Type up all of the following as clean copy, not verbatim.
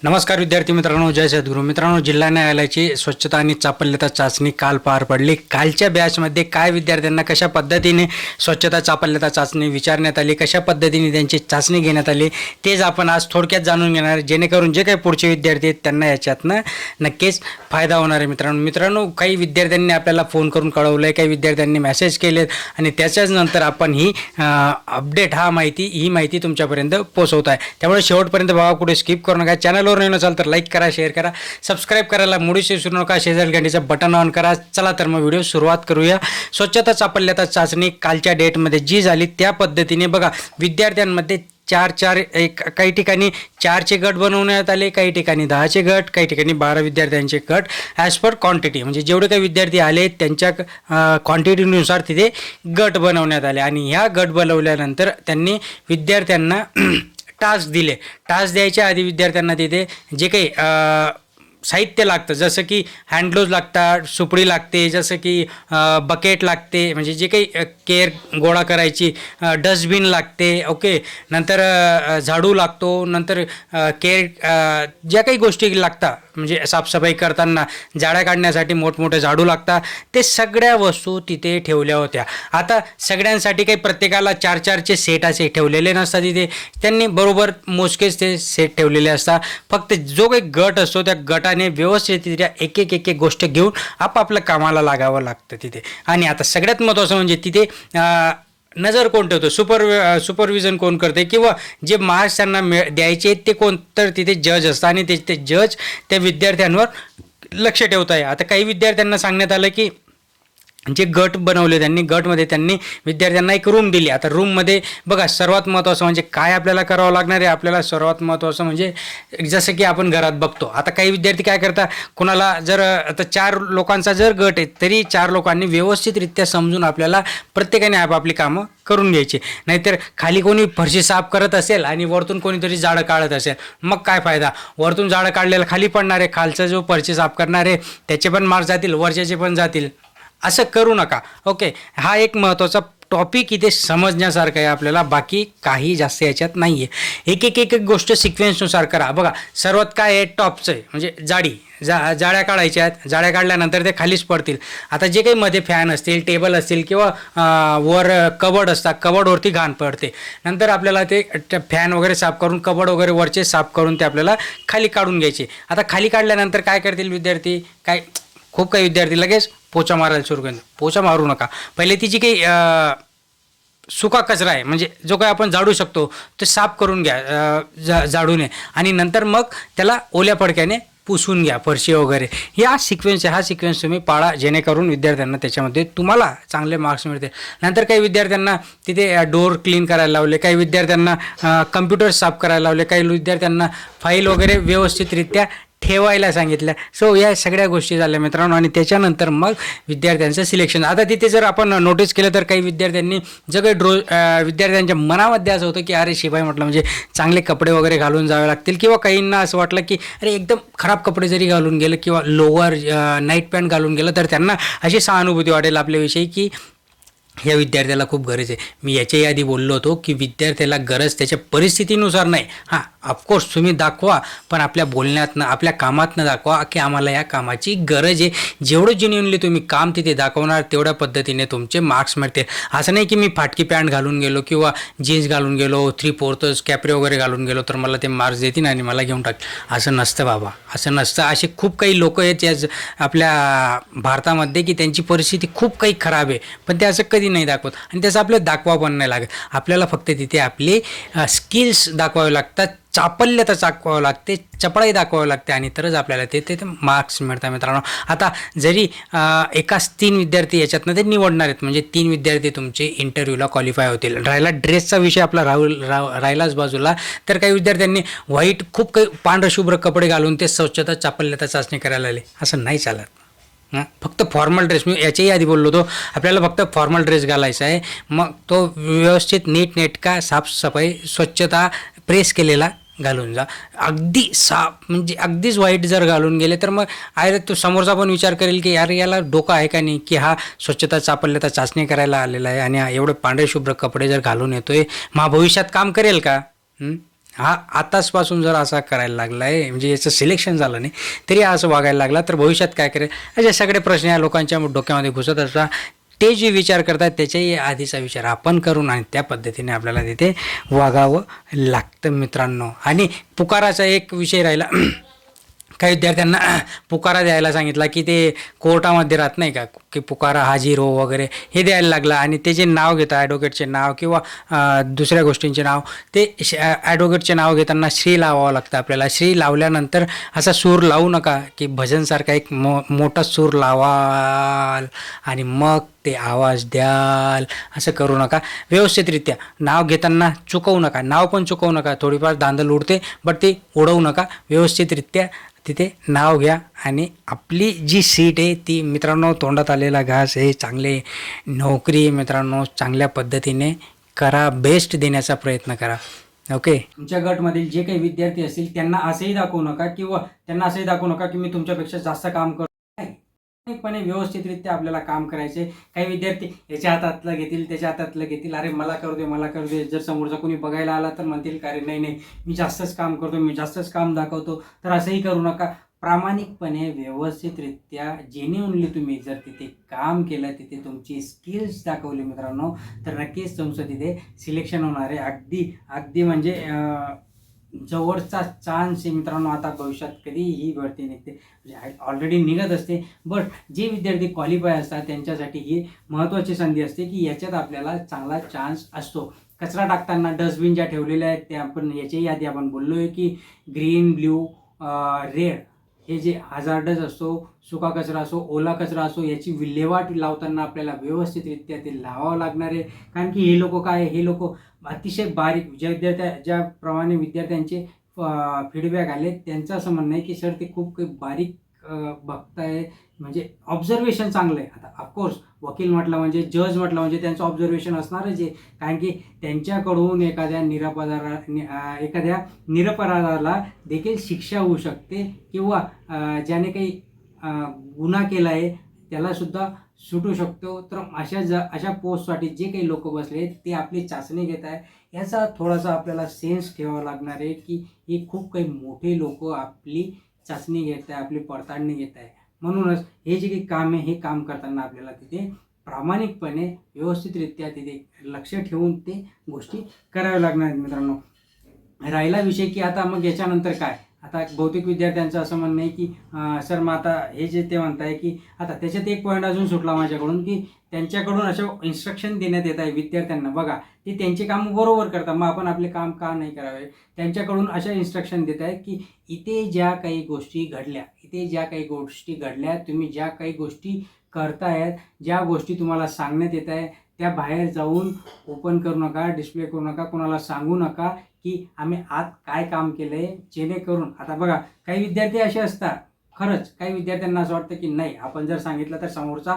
नमस्कार विद्यार्थी मित्रांनो, जय सद्गुरू मित्रांनो. जिल्हा न्यायालयाची स्वच्छता आणि चापल्यता चाचणी काल पार पडली. कालच्या बॅचमध्ये काय विद्यार्थ्यांना कशा पद्धतीने स्वच्छता चापल्यता चाचणी विचारण्यात आली, कशा पद्धतीने त्यांची चाचणी घेण्यात आली, तेच आपण आज थोडक्यात जाणून घेणार, जेणेकरून जे काही पुढचे विद्यार्थी आहेत त्यांना याच्यातनं नक्कीच फायदा होणार आहे. मित्रांनो, काही विद्यार्थ्यांनी आपल्याला फोन करून कळवलं आहे, काही विद्यार्थ्यांनी मेसेज केलेत आणि त्याच्याच नंतर आपण ही अपडेट ही माहिती तुमच्यापर्यंत पोहोचवत आहे. त्यामुळे शेवटपर्यंत बघा, कुठे स्किप करू नका. चॅनलवर नसाल तर लाईक करा, शेअर करा, सबस्क्राईब करायला मुळीच विसरू नका. शेजारी घंटीचं बटन ऑन करा. चला तर मग व्हिडिओ सुरुवात करूया. स्वच्छता चापल्यता चाचणी कालच्या डेटमध्ये जी झाली त्या पद्धतीने बघा, विद्यार्थ्यांमध्ये काही ठिकाणी 4चे गट बनवण्यात आले, काही ठिकाणी 10चे गट, काही ठिकाणी 12 विद्यार्थ्यांचे गट ॲज पर क्वांटिटी, म्हणजे जेवढे काही विद्यार्थी आले त्यांच्या क्वांटिटीनुसार तिथे गट बनवण्यात आले. आणि ह्या गट बनवल्यानंतर त्यांनी विद्यार्थ्यांना टास्क दिले. टास्क द्यायच्या आधी विद्यार्थ्यांना तिथे जे काही साहित्य लागतं, जसं की हँडग्लोव्ज लागतात, सुपडी लागते, जसं की बकेट लागते, म्हणजे जे काही केअर गोळा करायची, डस्टबिन लागते, ओके, नंतर झाडू लागतो, नंतर केअर ज्या काही गोष्टी लागतात, म्हणजे साफसफाई करताना जाळ्या काढण्यासाठी मोठमोठे झाडू लागतात, ते सगळ्या वस्तू तिथे ठेवल्या होत्या. आता सगळ्यांसाठी काही प्रत्येकाला 4-4चे सेट असे ठेवलेले नसतात तिथे, त्यांनी बरोबर मोजकेच ते सेट ठेवलेले असतात. फक्त जो काही गट असतो त्या गटाने व्यवस्थितरित्या एक एक गोष्ट घेऊन आपापल्या कामाला लागावं लागतं तिथे. आणि आता सगळ्यात महत्त्वाचं म्हणजे तिथे नजर कोण ठेवतो, सुपरविजन कोण करते, किंवा जे मार्क्स त्यांना द्यायचे ते कोण, तर तिथे जज असतं आणि ते जज त्या विद्यार्थ्यांवर लक्ष ठेवत आहे. आता काही विद्यार्थ्यांना सांगण्यात आलं की जे गट बनवले गटमध्ये त्यांनी विद्यार्थ्यांना एक रूम दिली. आता रूममध्ये बघा, सर्वात महत्त्वाचं म्हणजे काय आपल्याला करावं लागणार आहे, आपल्याला सर्वात महत्त्वाचं म्हणजे जसं की आपण घरात बघतो. आता काही विद्यार्थी काय करतात, कोणाला जर आता 4 लोकांचा जर गट आहे तरी 4 लोकांनी व्यवस्थितरित्या समजून आपल्याला प्रत्येकाने आपापली कामं करून घ्यायची. नाहीतर खाली कोणी फरशी साफ करत असेल आणि वरतून कोणीतरी जाळं काढत असेल, मग काय फायदा. वरतून जाळं काढलेलं खाली पडणार आहे, खालचा जो फरशी साफ करणार आहे त्याचे पण मार्क्स जातील, वरच्याचे पण जातील. असं करू नका. ओके, हा एक महत्त्वाचा टॉपिक इथे समजण्यासारखं आहे आपल्याला, बाकी काही जास्त याच्यात नाही आहे. एक गोष्ट सिक्वेन्सनुसार करा. बघा, सर्वात काय आहे, टॉपचं आहे म्हणजे जाळ्या काढायच्या आहेत. जाळ्या काढल्यानंतर ते खालीच पडतील. आता जे काही मध्ये फॅन असतील, टेबल असतील, किंवा वर कबड असतात, कबडवरती घाण पडते. नंतर आपल्याला ते फॅन वगैरे साफ करून, कबड वगैरे वरचे साफ करून ते आपल्याला खाली काढून घ्यायचे. आता खाली काढल्यानंतर काय करतील विद्यार्थी, खूप काही विद्यार्थी लगेच पोचा मारायला सुरू करतील. पोचा मारू नका. पहिले ती जी काही सुका कचरा आहे, म्हणजे जो काही आपण झाडू शकतो ते साफ करून घ्या झाडूने, आणि नंतर मग त्याला ओल्या फडक्याने पुसून घ्या फरशी वगैरे. हा सिक्वेन्स तुम्ही पाळा, जेणेकरून विद्यार्थ्यांना त्याच्यामध्ये तुम्हाला चांगले मार्क्स मिळतील. नंतर काही विद्यार्थ्यांना तिथे डोअर क्लीन करायला लावले, काही विद्यार्थ्यांना कम्प्युटर साफ करायला लावले, काही विद्यार्थ्यांना फाईल वगैरे व्यवस्थितरित्या ठेवायला सांगितलं. सो या सगळ्या गोष्टी झाल्या मित्रांनो. आणि त्याच्यानंतर मग विद्यार्थ्यांचं सिलेक्शन. आता तिथे जर आपण नोटीस केलं तर काही विद्यार्थ्यांनी विद्यार्थ्यांच्या मनामध्ये असं होतं की अरे शिपाई म्हटलं म्हणजे चांगले कपडे वगैरे घालून जावे लागतील, किंवा काहींना असं वाटलं की अरे एकदम खराब कपडे जरी घालून गेलं किंवा लोअर नाईट पॅन्ट घालून गेलं तर त्यांना अशी सहानुभूती वाटेल आपल्याविषयी की या विद्यार्थ्याला खूप गरज आहे. मी याच्याही आधी बोललो होतो की विद्यार्थ्याला गरज त्याच्या परिस्थितीनुसार नाही. हां, ऑफकोर्स तुम्ही दाखवा, पण आपल्या बोलण्यातनं, आपल्या कामातनं दाखवा की आम्हाला या कामाची गरज आहे. जेवढं जेन्युइनली तुम्ही काम तिथे दाखवणार तेवढ्या पद्धतीने तुमचे मार्क्स मिळतील. असं नाही की मी फाटकी पॅन्ट घालून गेलो किंवा जीन्स घालून गेलो, 3/4 कॅपरे वगैरे घालून गेलो तर मला ते मार्क्स देतील आणि मला घेऊन टाक. असं नसतं बाबा, असं नसतं. असे खूप काही लोक आहेत या आपल्या भारतामध्ये की त्यांची परिस्थिती खूप काही खराब आहे, पण ते असं कधी नाही दाखवत आणि त्याचं आपल्याला दाखवा पण नाही लागत. आपल्याला फक्त तिथे आपले स्किल्स दाखवावे लागतात, चापल्यता दाखवावं लागते, चपळाई दाखवावं लागते, आणि तरच आपल्याला ते मार्क्स मिळतात मित्रांनो. आता जरी एकाच 3 विद्यार्थी याच्यातनं ते निवडणार आहेत, म्हणजे 3 विद्यार्थी तुमचे इंटरव्ह्यूला क्वालिफाय होतील. राहिला ड्रेसचा विषय आपला राहिलाच बाजूला, तर काही विद्यार्थ्यांनी खूप काही पांढरशुभ्र कपडे घालून ते स्वच्छता चापल्यता चाचणी करायला आले. असं नाही चालत. फक्त फॉर्मल ड्रेस, मी याच्याही आधी बोललो होतो, आपल्याला फक्त फॉर्मल ड्रेस घालायचा आहे. मग तो व्यवस्थित नीटनेटका साफसफाई स्वच्छता प्रेस केलेला घालून जा. अगदी म्हणजे अगदीच वाईट जर घालून गेले तर मग तो समोरचा पण विचार करेल की यार याला डोकं आहे का नाही, की हा स्वच्छता चापल्यता चाचणी करायला आलेला आहे आणि एवढे पांढरे शुभ्र कपडे जर घालून येतोय, मग भविष्यात काम करेल का. हा आताचपासून जर असा करायला लागला आहे, म्हणजे याचं सिलेक्शन झालं नाही तरी असं वागायला लागला, तर भविष्यात काय करेल, असे सगळे प्रश्न या लोकांच्या डोक्यामध्ये घुसत असतात. ते जे विचार करतात त्याच्याही आधीचा विचार आपण करून आणि त्या पद्धतीने आपल्याला तिथे वागावं लागतं मित्रांनो. आणि पुकाराचा एक विषय राहिला. काही विद्यार्थ्यांना पुकारा द्यायला सांगितला की ते कोर्टामध्ये राहत नाही का, की पुकारा हाजीर हो वगैरे हे द्यायला लागला. आणि ते जे नाव घेतं ॲडव्होकेटचे नाव किंवा दुसऱ्या गोष्टींचे नाव, ते ॲडव्होकेटचे नाव घेताना श्री लावावं लागतं आपल्याला. श्री लावल्यानंतर असा सूर लावू नका की भजनसारखा एक मोठा सूर लावाल आणि मग ते आवाज द्याल, असं करू नका. व्यवस्थितरित्या नाव घेताना चुकवू नका, नाव पण चुकवू नका. थोडीफार धांदल उडते बट ती उडवू नका. व्यवस्थितरित्या तिथे नाव घ्या आणि आपली जी सीट आहे ती मित्रांनो, तोंडात आलेला घास हे चांगले नोकरी मित्रांनो चांगल्या पद्धतीने करा, बेस्ट देण्याचा प्रयत्न करा. ओके. तुमच्या गटमधील जे काही विद्यार्थी असतील त्यांना असंही दाखवू नका की मी तुमच्यापेक्षा जास्त काम करतो. पण व्यवस्थितरित्या आपल्याला काम करायचे. काही विद्यार्थी याच्या हातातलं घेतील, त्याच्या हातातलं घेतील, अरे मला करू दे. जर समोरचा कोणी बघायला आला तर म्हणतील का, अरे नाही मी जास्तच काम करतो, मी जास्तच काम दाखवतो. तर असंही करू नका. प्रामाणिकपणे व्यवस्थितरित्या जेन्युइनली तुम्ही जर तिथे काम केलं, तिथे तुमची स्किल्स दाखवली मित्रांनो, तर नक्कीच तुमचं तिथे सिलेक्शन होणार आहे. अगदी म्हणजे जवळचा चान्स आहे मित्रांनो. आता भविष्यात कधी ही भरती निघते, म्हणजे ऑलरेडी निघत असते, बट जे विद्यार्थी क्वालिफाय असतात त्यांच्यासाठी ही महत्त्वाची संधी असते की याच्यात आपल्याला चांगला चान्स असतो. कचरा टाकताना डस्टबिन ज्या ठेवलेल्या आहेत त्या आपण याच्याही आधी आपण बोललो आहे की ग्रीन, ब्ल्यू, रेड हे जे हजार्डस असतो, सुका कचरा असो, ओला कचरा असो, याची विल्हेवाट लावताना आपल्याला व्यवस्थितरित्या ते लावावं लागणार आहे. कारण की हे लोक अतिशय बारीक, ज्याप्रमाणे विद्यार्थ्यांचे फीडबॅक आले त्यांचं असं म्हणणं आहे की सर ते खूप काही बारीक बघताय, म्हणजे ऑब्झर्वेशन चांगलं आहे. आता ऑफकोर्स वकील म्हटलं म्हणजे, जज म्हटलं म्हणजे त्यांचं ऑब्झर्वेशन असणारच आहे. कारण की त्यांच्याकडून एखाद्या निरपराधाला देखील शिक्षा होऊ शकते किंवा ज्याने काही गुन्हा केला आहे त्यालासुद्धा सुटू शकतो. तर अशा पोस्टसाठी जे काही लोक बसले ते आपली चाचणी घेत आहे, याचा थोडासा आपल्याला सेन्स ठेवावा लागणार आहे की हे खूप काही मोठे लोक आपली चाचणी घेत आहे, आपली पडताळणी घेत आहे. म्हणूनच हे जे काही काम आहे हे काम करताना आपल्याला तिथे प्रामाणिकपणे व्यवस्थितरित्या तिथे लक्ष ठेवून ते गोष्टी कराव्या लागणार आहेत मित्रांनो. राहिला विषय की आता मग याच्यानंतर काय, आता बहुतेक विद्यार्थ्यांचं असं म्हणणं आहे की सर मग आता हे जे ते म्हणताय की आता त्याच्यात एक पॉईंट अजून सुटला माझ्याकडून की त्यांच्याकडून अशा इन्स्ट्रक्शन देण्यात येत आहे विद्यार्थ्यांना. बघा, ते त्यांचे काम बरोबर करतात, मग आपण आपले काम का नाही करावे. त्यांच्याकडून अशा इन्स्ट्रक्शन देत आहेत की इथे ज्या काही गोष्टी घडल्या, तुम्ही ज्या काही गोष्टी करतायत, ज्या गोष्टी तुम्हाला सांगण्यात येत आहे त्या बाहेर जाऊन ओपन करू नका, डिस्प्ले करू नका, कोणाला सांगू नका की आम्ही आत काय काम केलं आहे. जेणेकरून आता बघा, काही विद्यार्थी असे असतात, खरंच काही विद्यार्थ्यांना असं वाटतं की नाही आपण जर सांगितलं तर समोरचा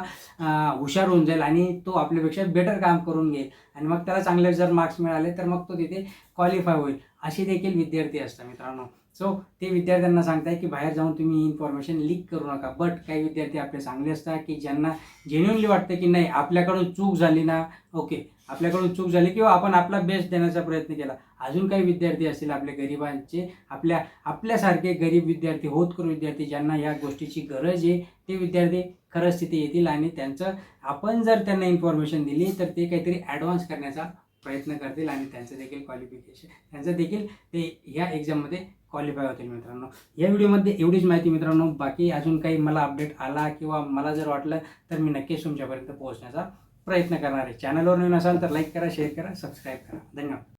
हुशार होऊन जाईल आणि तो आपल्यापेक्षा बेटर काम करून घेईल आणि मग त्याला चांगले जर मार्क्स मिळाले तर मग तो तिथे क्वालिफाय होईल. असे देखील विद्यार्थी असतात मित्रांनो. सो ते विद्यार्थ्यांना सांगताय की बाहेर जाऊन तुम्ही इन्फॉर्मेशन लीक करू नका. बट काही विद्यार्थी आपले चांगले असतात की ज्यांना जेन्युइनली वाटतं की नाही आपल्याकडून चूक झाली ना, ओके आपल्याकडून चूक झाली किंवा आपण आपला बेस्ट देण्याचा प्रयत्न केला. अजून काही विद्यार्थी असतील आपले गरिबांचे, आपल्यासारखे गरीब विद्यार्थी, होतकरू विद्यार्थी ज्यांना या गोष्टीची गरज आहे, ते विद्यार्थी खरंच तिथे येतील आणि आपण जर त्यांना इन्फॉर्मेशन दिली तर ते काहीतरी ॲडव्हान्स करण्याचा प्रयत्न करतील आणि त्यांचं देखील ते ह्या एक्झाममध्ये क्वालिफाय होतील मित्रांनो. या व्हिडिओमध्ये एवढीच माहिती मित्रांनो. बाकी अजून काही मला अपडेट आला किंवा मला जर वाटलं तर मी नक्कीच तुमच्यापर्यंत पोहोचण्याचा प्रयत्न करणार आहे. चॅनलवर नवीन असाल तर लाईक करा, शेअर करा, सबस्क्राईब करा. धन्यवाद.